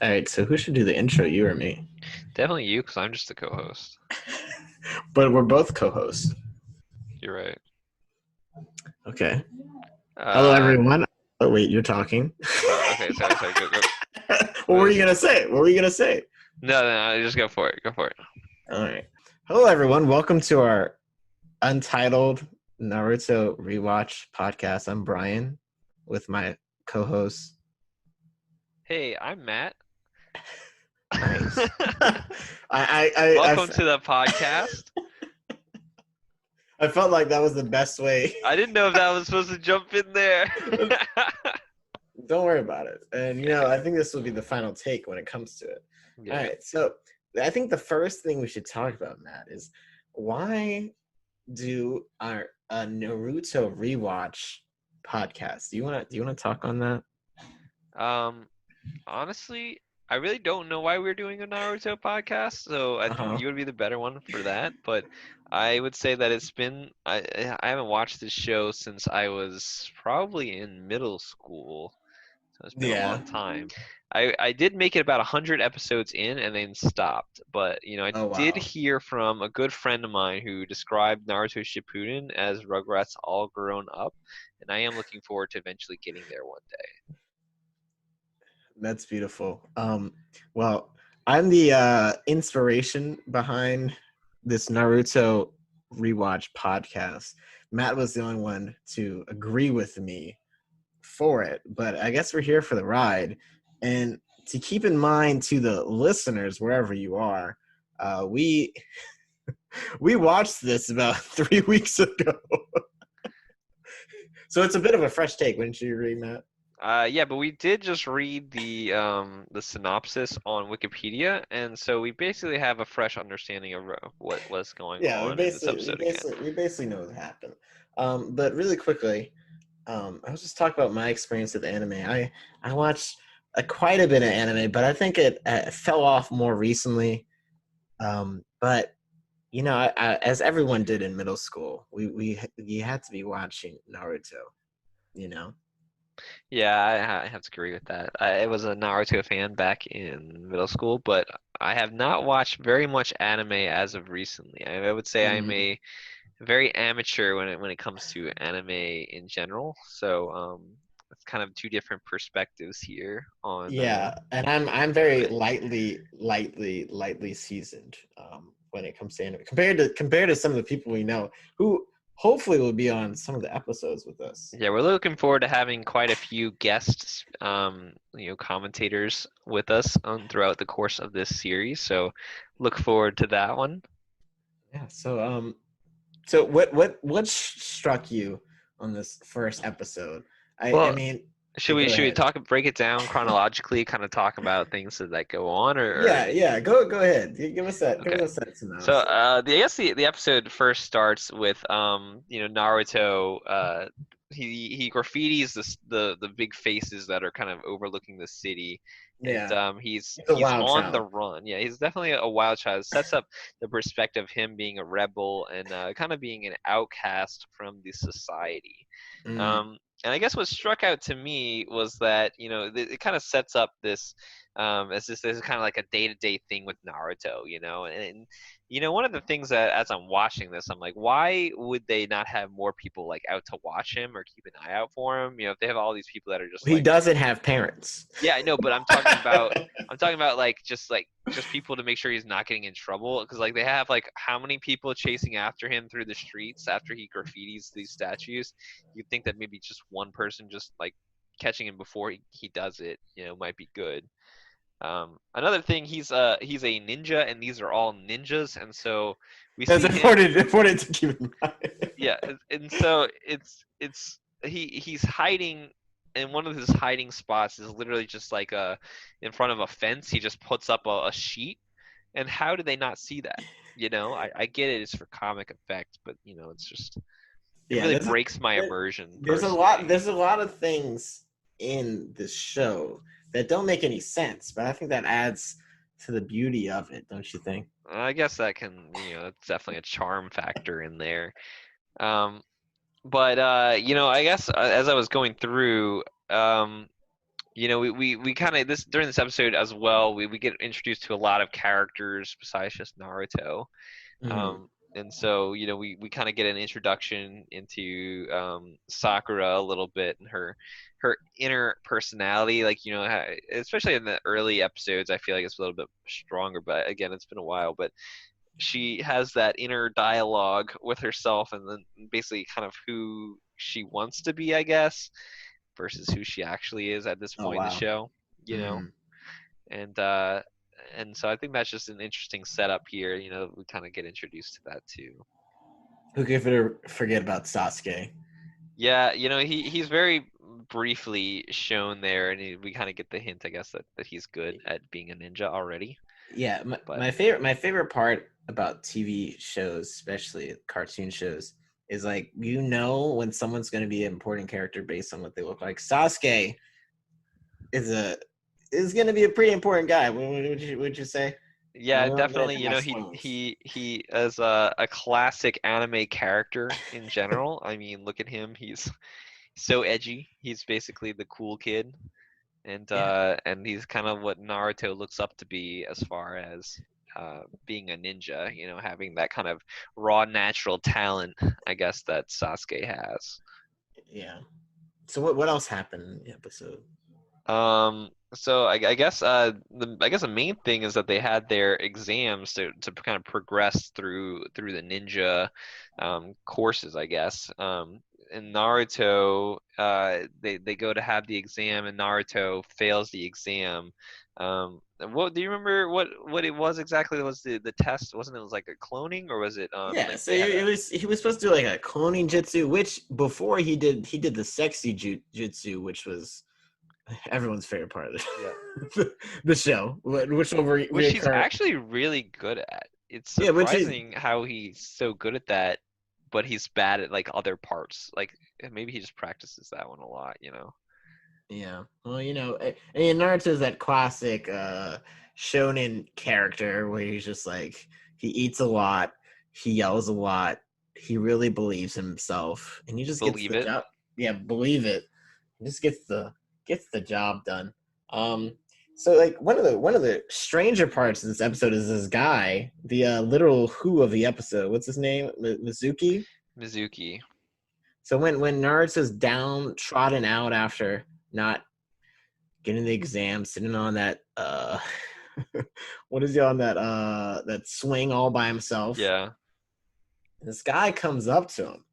All right, so who should do the intro, you or me? Definitely you, because I'm just the co-host. But we're both co-hosts. You're right. Okay. Hello, Uh, everyone. Oh, wait, you're talking. okay, sorry. Go. What What were is you it? gonna say? What were you gonna say? No, just go for it. Go for it. All right. Hello, everyone. Welcome to our untitled Naruto rewatch podcast. I'm Brian with my co-host. Hey, I'm Matt. Nice. I Welcome to the podcast. I felt like that was the best way. I didn't know if that was supposed to jump in there. Don't worry about it. And Okay. I think this will be the final take when it comes to it. All Yeah. right. So I think the first thing we should talk about, Matt, is why do our Naruto rewatch podcast? Do you wanna talk on that? Um, Honestly, I really don't know why we're doing a Naruto podcast, so I think Uh-huh. you would be the better one for that. But I would say that I haven't watched this show since I was probably in middle school, so it's been a Yeah. long time. I did make it about 100 episodes in and then stopped, but I Oh did wow. hear from a good friend of mine who described Naruto Shippuden as Rugrats all grown up, and I am looking forward to eventually getting there one day. That's beautiful. Well, I'm the inspiration behind this Naruto rewatch podcast. Matt was the only one to agree with me for it, but I guess we're here for the ride. And to keep in mind to the listeners, wherever you are, we we watched this about 3 weeks ago, so it's a bit of a fresh take. Wouldn't you agree, Matt? Yeah, but we did just read the synopsis on Wikipedia, and so we basically have a fresh understanding of what was going Yeah, we on in this basically we episode again. basically we basically know what happened. But really quickly, I was just talking about my experience with anime. I watched quite a bit of anime, but I think it fell off more recently. But as everyone did in middle school, we had to be watching Naruto. You know. Yeah, I have to agree with that. I was a Naruto fan back in middle school, but I have not watched very much anime as of recently. I would say I'm Mm, a very amateur when it comes to anime in general. So it's kind of two different perspectives here on yeah, and I'm very anime. lightly seasoned when it comes to anime compared to some of the people we know who hopefully will be on some of the episodes with us. Yeah, we're looking forward to having quite a few guests, commentators with us throughout the course of this series. So look forward to that one. Yeah. So what struck you on this first episode? I Well, mean, should we go should we ahead. talk break it down chronologically, kind of talk about things that go on, or Yeah, go ahead. Give okay. us that So synopsis. I guess the episode first starts with Naruto he graffitis the big faces that are kind of overlooking the city, and Yeah, he's a he's wild on the child. run. Yeah, he's definitely a wild child. Sets up the perspective of him being a rebel and kind of being an outcast from the society. Mm, And I guess what struck out to me was that it kind of sets up this as this kind of like a day-to-day thing with Naruto, and one of the things that as I'm watching this, I'm like, why would they not have more people like out to watch him or keep an eye out for him? If they have all these people that are just he like, doesn't have parents. yeah, I know, but I'm talking about like just people to make sure he's not getting in trouble because like they have like how many people chasing after him through the streets after he graffitis these statues. You'd think that maybe just one person just like catching him before he does it, might be good. Another thing, he's a ninja, and these are all ninjas, and so we That's see him. important to keep in mind. Yeah, and so he's hiding, and one of his hiding spots is literally just like in front of a fence. He just puts up a sheet, and how do they not see that? I get it, it's for comic effect, but it's just it Yeah, really breaks my there- immersion there's a lot. personally. There's a lot of things in this show that don't make any sense, but I think that adds to the beauty of it, don't you think? I guess that can, it's definitely a charm factor in there. But I guess as I was going through, um, we kind of this during this episode as well. We get introduced to a lot of characters besides just Naruto. Mhm. And so, we kind of get an introduction into Sakura a little bit and her inner personality. Like, especially in the early episodes, I feel like it's a little bit stronger. But again, it's been a while. But she has that inner dialogue with herself and then basically kind of who she wants to be, I guess, versus who she actually is at this Oh point in the wow. show. You know, Mhm. and so I think that's just an interesting setup here. We kind of get introduced to that too. Who could forget about Sasuke? Yeah, he's very briefly shown there, and we kind of get the hint, I guess, that he's good at being a ninja already. Yeah, But my favorite part about TV shows, especially cartoon shows, is like when someone's going to be an important character based on what they look like. Sasuke is a is going to be a pretty important guy. Would you say? yeah, We won't get definitely, into my spoilers. he is a classic anime character in general. I mean, look at him; he's so edgy. He's basically the cool kid, Yeah, and he's kind of what Naruto looks up to be as far as being a ninja. Having that kind of raw, natural talent, I guess that Sasuke has. yeah. So what else happened in the episode? So I guess the main thing is that they had their exams to kind of progress through the ninja courses, I guess. In Naruto, they go to have the exam, and Naruto fails the exam. What do you remember? What it was exactly? Was the test? Wasn't it was like a cloning, or was it Yeah, like so they had a he was supposed to do like a cloning jutsu, which before he did the sexy jutsu, which was everyone's favorite part of yeah, the show, which will which he's reoccur. actually really good at. It's Yeah, which is surprising how he's so good at that, but he's bad at like other parts. Like maybe he just practices that one a lot. yeah. Well, and Naruto is that classic shonen character where he's just like he eats a lot, he yells a lot, he really believes in himself, and he just gets Believe the it. job. Yeah, believe it. He just gets the job done. Um, so like one of the stranger parts of this episode is this guy, the literal who of the episode. What's his name? Mizuki. Mizuki. So when Naruto's downtrodden out after not getting the exam, sitting on that what is he on that swing all by himself, Yeah. this guy comes up to him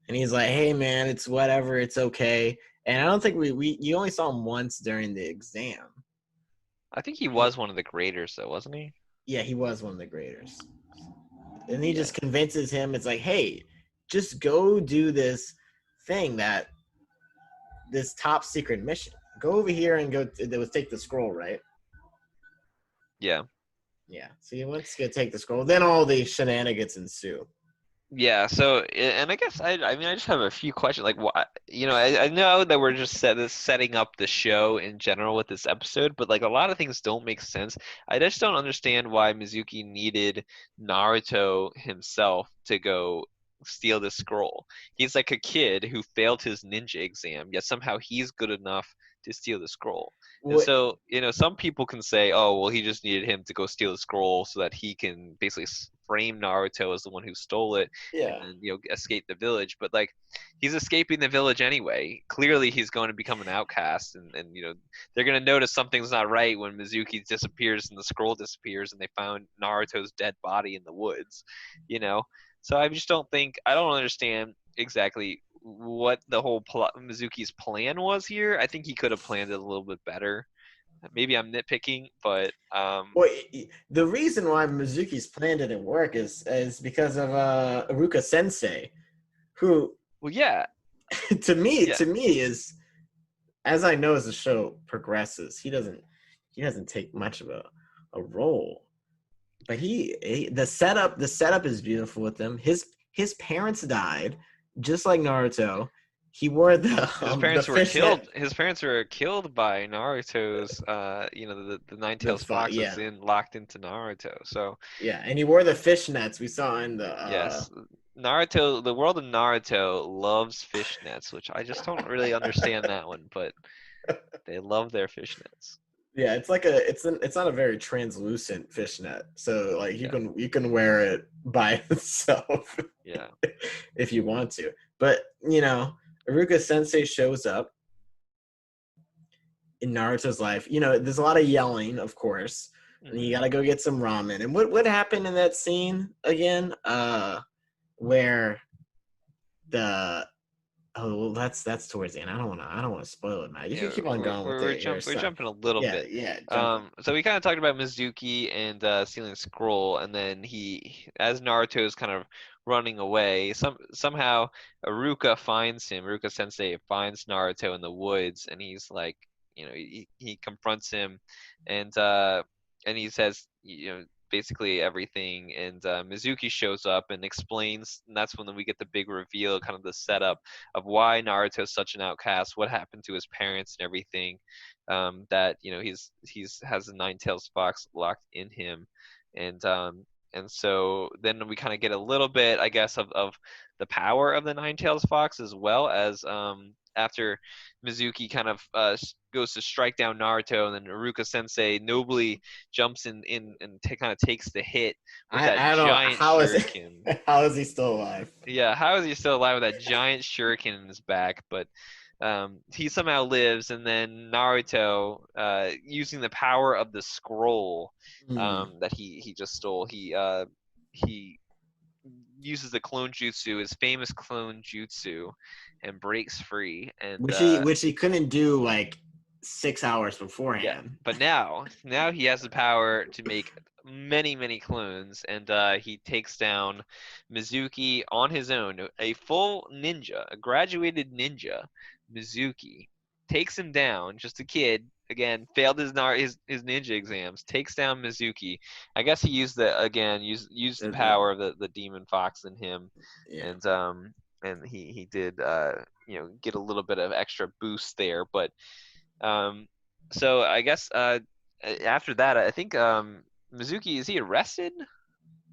and he's like, "Hey man, it's whatever, it's okay." And I don't think we you only saw him once during the exam. I think he He, was one of the graders though, wasn't he? yeah, he was one of the graders. And he Yeah. just convinces him, it's like, "Hey, just go do this top secret mission. Go over here and they would take the scroll, right?" Yeah. Yeah. So he wants to go take the scroll. Then all the shenanigans ensue. Yeah, so and I guess I mean I just have a few questions like what I know that we're just setting up the show in general with this episode, but like a lot of things don't make sense. I just don't understand why Mizuki needed Naruto himself to go steal the scroll. He's like a kid who failed his ninja exam, yet somehow he's good enough to steal the scroll. And What? so, some people can say, oh, well, he just needed him to go steal the scroll so that he can basically frame Naruto as the one who stole it and Yeah. then escape the village. But like he's escaping the village anyway. Clearly he's going to become an outcast, and they're going to notice something's not right when Mizuki disappears and the scroll disappears and they found Naruto's dead body in the woods. you know so I don't understand exactly what the whole Mizuki's plan was here. I think he could have planned it a little bit better. Maybe I'm nitpicking, but Well, the reason why Mizuki's plan didn't work is because of Iruka Sensei, who well, yeah, yeah, to me is, as I know as the show progresses, he doesn't take much of a role. But the setup is beautiful with him. His parents died, just like Naruto. He wore the fishnet. His parents were killed by Naruto's. The Nine Tails Fox is Yeah, in locked into Naruto. So yeah, and he wore the fishnets we saw in the yes, Naruto. The world of Naruto loves fishnets, which I just don't really understand that one. But They love their fishnets. Yeah, it's not a very translucent fishnet, so like Yeah, you can wear it by itself yeah. if you want to. But you know, Iruka Sensei shows up in Naruto's life. You know, there's a lot of yelling, of course, and you Hmm. gotta go get some ramen. And what happened in that scene again? Where the oh well, that's towards the end. I don't wanna spoil it, man. You can Yeah, keep on going with your we're stuff. jumping a little Yeah, bit. yeah, jumping. So we kind of talked about Mizuki and stealing the scroll, and then as Naruto is kind of running away, somehow Iruka finds him. Iruka Sensei finds Naruto in the woods, and he's like, he confronts him, and he says, basically everything. And Mizuki shows up and explains, and that's when we get the big reveal, kind of the setup of why Naruto is such an outcast, what happened to his parents and everything. That he's has the Nine Tails Fox locked in him, and so then we kind of get a little bit, I guess, of the power of the Nine Tails Fox, as well as after Mizuki kind of goes to strike down Naruto, and then Iruka Sensei nobly jumps in and kind of takes the hit with that I don't giant how is shuriken. how is he still alive? Yeah, how is he still alive with that giant shuriken in his back? But he somehow lives, and then Naruto, using the power of the scroll Hmm. that he just stole, he uses the clone jutsu, his famous clone jutsu, and breaks free. And Which he couldn't do like 6 hours yeah, beforehand. but now he has the power to make many clones, and he takes down Mizuki on his own. A full ninja, a graduated ninja, Mizuki takes him down. Just a kid, again, failed his ninja exams. Takes down Mizuki. I guess he used the power of the demon fox in him, Yeah. and he did get a little bit of extra boost there, but um, so I guess after that, I think Mizuki, is he arrested?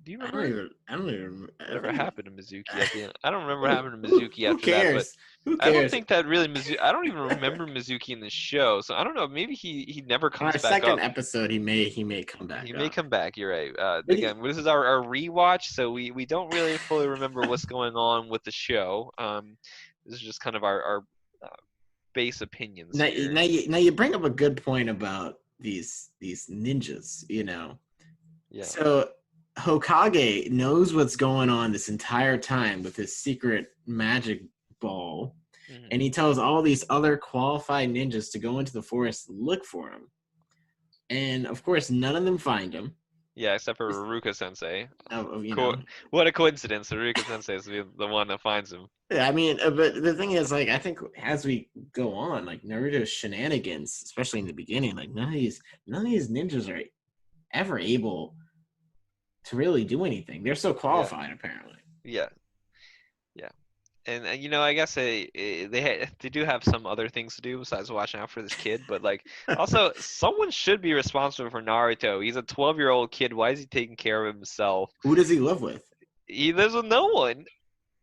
Do you remember I don't even I whatever think happened to Mizuki at the end? I don't remember what happened to Mizuki who after that, but cares? Who I don't cares? think that really I don't even remember Mizuki in the show, so I don't know. Maybe he never On comes our back second up. episode he may come He back may up. come back. You're right. But Again, this is our rewatch, so we don't really fully remember what's going on with the show. This is just kind of our uh, base opinions here. now you bring up a good point about these ninjas, you know. Yeah. So Hokage knows what's going on this entire time with his secret magic ball, Hmm. and he tells all these other qualified ninjas to go into the forest to look for him. And of course, none of them find him. Yeah, except for Ruka Sensei. You Co- know, what a coincidence! Ruka Sensei is the one that finds him. yeah, I mean, but the thing is, like, I think as we go on, like Naruto's shenanigans, especially in the beginning, like none of these ninjas are ever able to really do anything. They're so Yeah, qualified, apparently. yeah, yeah. And I guess they do have some other things to do besides watching out for this kid. But like, also, someone should be responsible for Naruto. He's a 12-year-old kid. Why is he taking care of himself? Who does he live with? He lives with no one.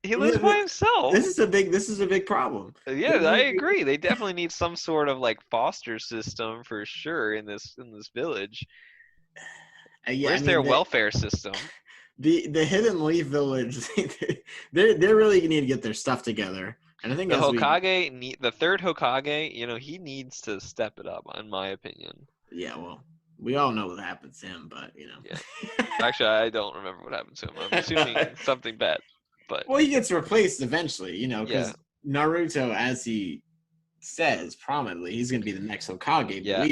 He lives Yeah, by himself. this is a big problem. Yeah, I agree. They definitely need some sort of like foster system for sure in this village. Yeah, I Where's their mean welfare system? the Hidden Leaf Village, they really need to get their stuff together. And I think as we The third Hokage, he needs to step it up, in my opinion. yeah, well, we all know what happens to him, but you Yeah. know. Actually, I don't remember what happened to him. I'm assuming something bad, but Well, he gets replaced eventually, you know, yeah, because Naruto, as he says prominently, he's going to be the next Hokage. yeah.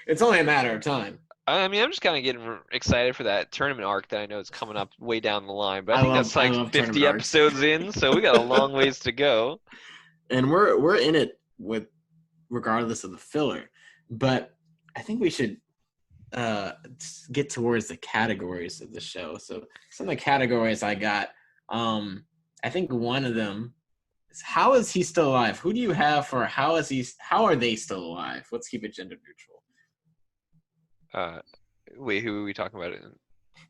It's only a matter of time. I mean, I'm just kind of getting excited for that tournament arc that I know is coming up way down the line, but I think that's I like love tournament 50 arcs, episodes in, so we got a long ways to go. and we're in it with regardless of the filler. But I think we should get towards the categories of the show. So some of the categories I got, I think one of them is how is he still alive? Who do you have for how are they still alive? Let's keep it gender neutral. Uh, Wait, who are we talking about?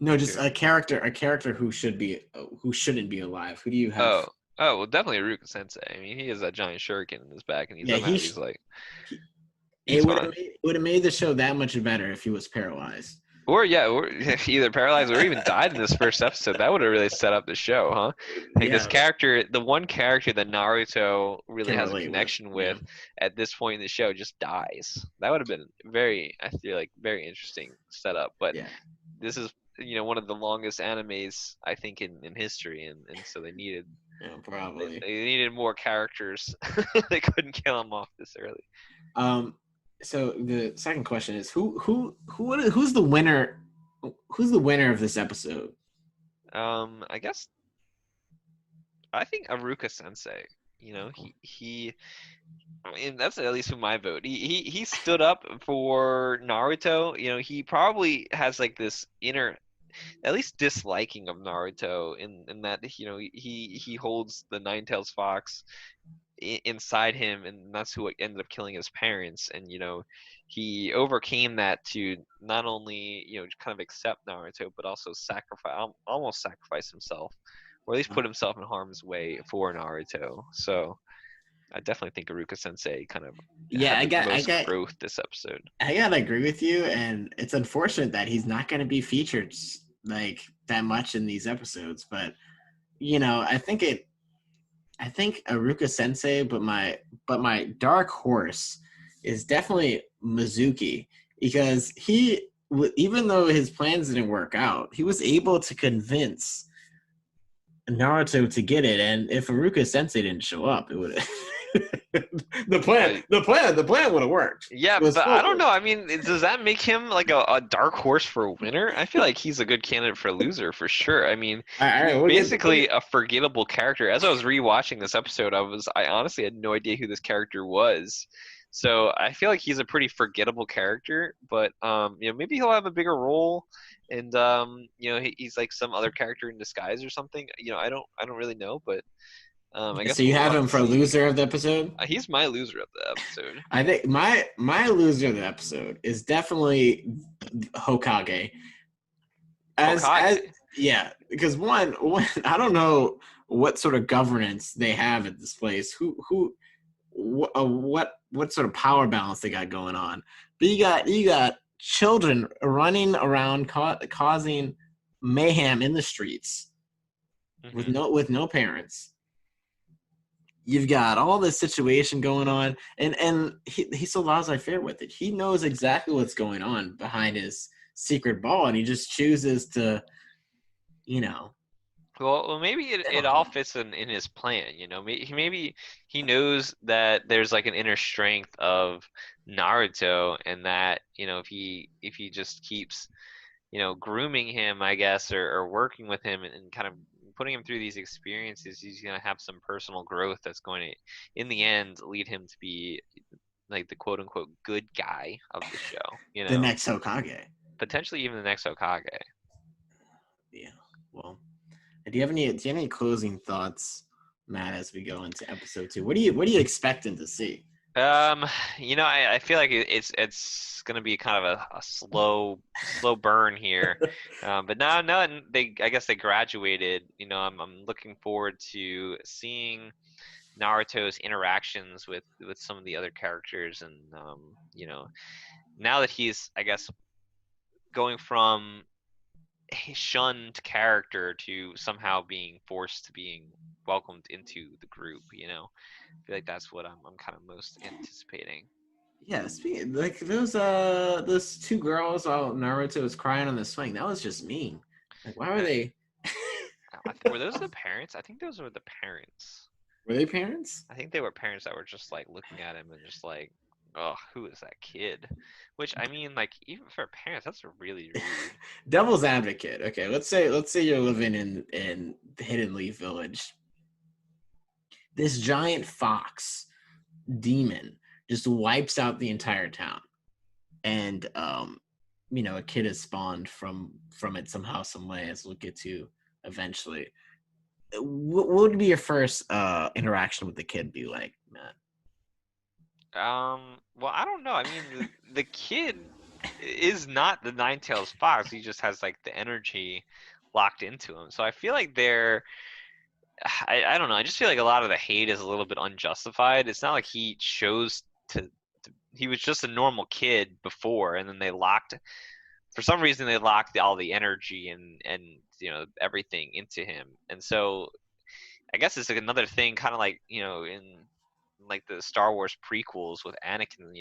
No, just Here? a character who who shouldn't be alive. Who do you have? Oh, well, definitely Ruka Sensei. I mean, he has that giant shuriken in his back, and he Yeah, somehow he's like, It He's would fine. have made the show that much better if he was paralyzed. Or yeah, or either paralyzed or even died in this first episode. That would have really set up the show, huh? Like this Yeah, character, the one character that Naruto really can has a relate with. connection Yeah, with at this point in the show just dies. That would have been very, I feel like, very interesting setup. But yeah, this is, one of the longest animes I think in history, and so yeah, they, probably. they needed more characters. They couldn't kill him off this early. Um, so the second question is who's the winner? Who's the winner of this episode? I guess I think Aruka Sensei. He I mean, that's at least for my vote. He stood up for Naruto. He probably has like this inner, at least disliking of Naruto in that he holds the Nine-Tails Fox inside him, and that's who ended up killing his parents. And he overcame that to not only kind of accept Naruto, but also almost sacrifice himself, or at least put himself in harm's way for Naruto. So. I definitely think Aruka Sensei kind of Yeah, had I the got, I most got, growth this episode. I gotta agree with you, and it's unfortunate that he's not going to be featured like that much in these episodes. But I think Aruka Sensei, but my dark horse is definitely Mizuki because even though his plans didn't work out, he was able to convince Naruto to get it, and if Aruka Sensei didn't show up, it would the plan would have worked. Yeah, It was but I don't know. foolproof. I mean, does that make him like a dark horse for a winner? I feel like he's a good candidate for a loser for sure. I mean, All right, he's we'll basically get. a forgettable character. As I was rewatching this episode, I honestly had no idea who this character was. So I feel like he's a pretty forgettable character, but maybe he'll have a bigger role, and he's like some other character in disguise or something. I don't really know, but I So guess you we'll have have him to for see. loser of the episode. He's my loser of the episode. I think my loser of the episode is definitely Hokage. As Hokage. yeah, because one I don't know what sort of governance they have at this place. What sort of power balance they got going on? But you got children running around causing mayhem in the streets with Hmm. no parents. You've got all this situation going on, and he's so laissez-faire with it. He knows exactly what's going on behind his secret ball, and he just chooses to, you know, Well, maybe it, sit it on all it. fits in his plan. Maybe he knows that there's like an inner strength of Naruto, and that if he just keeps grooming him, I guess, or working with him, and kind of putting him through these experiences, he's gonna have some personal growth that's going to, in the end, lead him to be like the quote unquote good guy of the show. The next Hokage. Potentially even the next Hokage. Yeah. Well, do you have any closing thoughts, Matt, as we go into episode 2? What are you expecting to see? Um, I feel like it's gonna be kind of a slow burn here, but now I guess they graduated. I'm looking forward to seeing Naruto's interactions with some of the other characters, and now that he's, I guess, going from a shunned character to somehow being forced to being welcomed into the group. I feel like that's what I'm kind of most anticipating. Yeah, speaking like those two girls while Naruto was crying on the swing, that was just mean. Like, why were Uh, they? were those the parents? I think those were the parents. Were they parents? I think they were parents that were just like looking at him and just like, oh, who is that kid? Which, I mean, like, even for parents, that's really rude. Devil's advocate. Okay, let's say you're living in Hidden Leaf Village. This giant fox demon just wipes out the entire town, and a kid is spawned from it somehow, some way, as we'll get to eventually. What would be your first interaction with the kid be like, Matt? Well, I don't know. I mean, the kid is not the Nine-Tails Fox. He just has like the energy locked into him. So I feel like I don't know. I just feel like a lot of the hate is a little bit unjustified. It's not like he chose to he was just a normal kid before, and then for some reason they locked all the energy and everything into him. And so I guess it's like another thing, kind of like in like the Star Wars prequels with Anakin.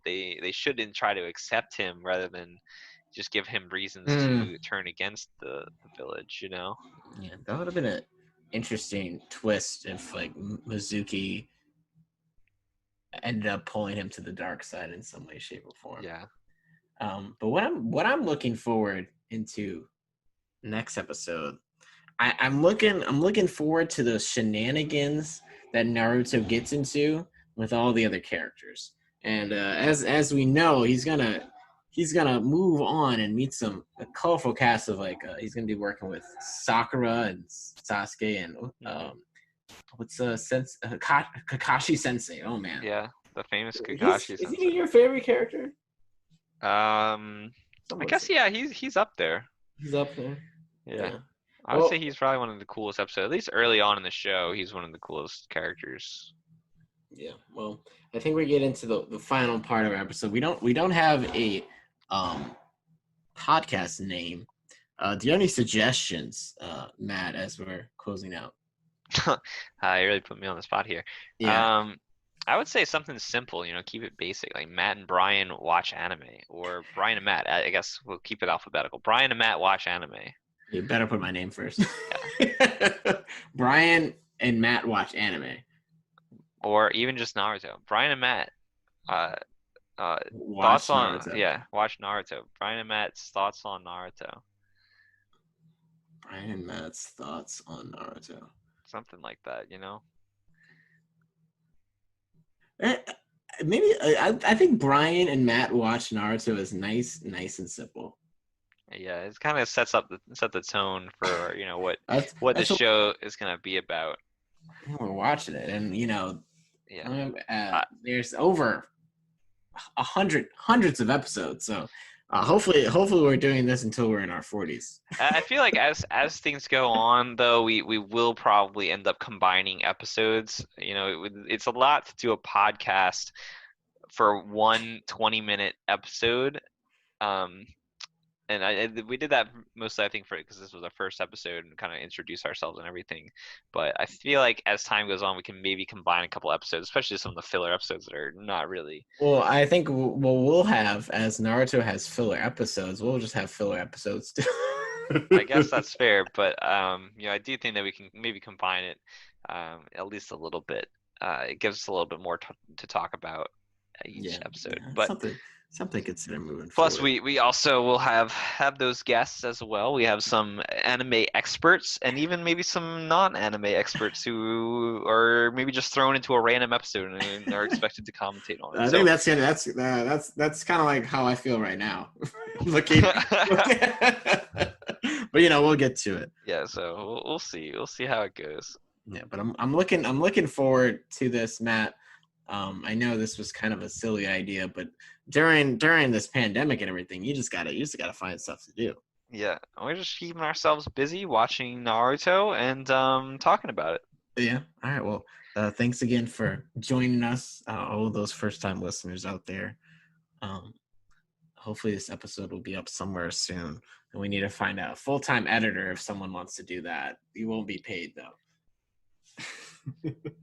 They shouldn't try to accept him rather than just give him reasons to turn against the village. Yeah, that would have been an interesting twist if like Mizuki ended up pulling him to the dark side in some way, shape, or form. Yeah. But what I'm looking forward into next episode, I'm looking forward to those shenanigans that Naruto gets into with all the other characters. And as we know, he's gonna move on and meet a colorful cast of he's gonna be working with Sakura and Sasuke and what's Kakashi Sensei. Oh man, Yeah, the famous Kakashi is Sensei. he your favorite character? I guess he's up there. He's up there. Yeah. I would say he's probably one of the coolest episodes. At least early on in the show, he's one of the coolest characters. Yeah. Well, I think we get into the final part of our episode. We don't have a podcast name. Do you have any suggestions, Matt, as we're closing out? You really put me on the spot here. Yeah. I would say something simple, keep it basic, like Matt and Brian watch anime, or Brian and Matt. I guess we'll keep it alphabetical. Brian and Matt watch anime. You better put my name first. Brian and Matt watch anime. Or even just Naruto. Brian and Matt watch thoughts on Naruto. watch Naruto. Brian and Matt's thoughts on Naruto. Brian and Matt's thoughts on Naruto. Something like that, Maybe I think Brian and Matt watch Naruto is nice and simple. Yeah, it kind of set the tone for what the show is gonna be about. We're watching it, and there's over hundreds of episodes. So hopefully we're doing this until we're in our 40s. I feel like as things go on, though, we will probably end up combining episodes. It's a lot to do a podcast for one 20-minute episode. And we did that mostly, I think, because this was our first episode and kind of introduce ourselves and everything. But I feel like as time goes on, we can maybe combine a couple episodes, especially some of the filler episodes that are not really. Well, I think we'll have, as Naruto has filler episodes, we'll just have filler episodes too. I guess that's fair, but I do think that we can maybe combine it at least a little bit. It gives us a little bit more to talk about each episode. But something to consider moving plus, forward. we also will have those guests as well. We have some anime experts and even maybe some non-anime experts who are maybe just thrown into a random episode and are expected to commentate on it. I think that's kind of like how I feel right now. But we'll get to it. Yeah, so we'll see. We'll see how it goes. Yeah, but I'm looking forward to this, Matt. I know this was kind of a silly idea, but during this pandemic and everything, you just gotta find stuff to do. Yeah, we're just keeping ourselves busy watching Naruto and talking about it. Yeah. All right. Well, thanks again for joining us, all of those first-time listeners out there. Hopefully this episode will be up somewhere soon, and we need to find out a full-time editor if someone wants to do that. You won't be paid though.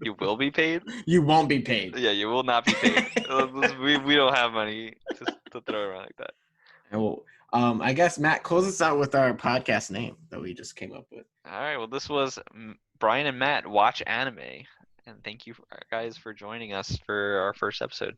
You will be paid? You won't be paid. Yeah, you will not be paid. we don't have money to throw around like that. Well, I guess, Matt, close us out with our podcast name that we just came up with. All right. Well, this was Brian and Matt Watch Anime. And thank you guys for joining us for our first episode.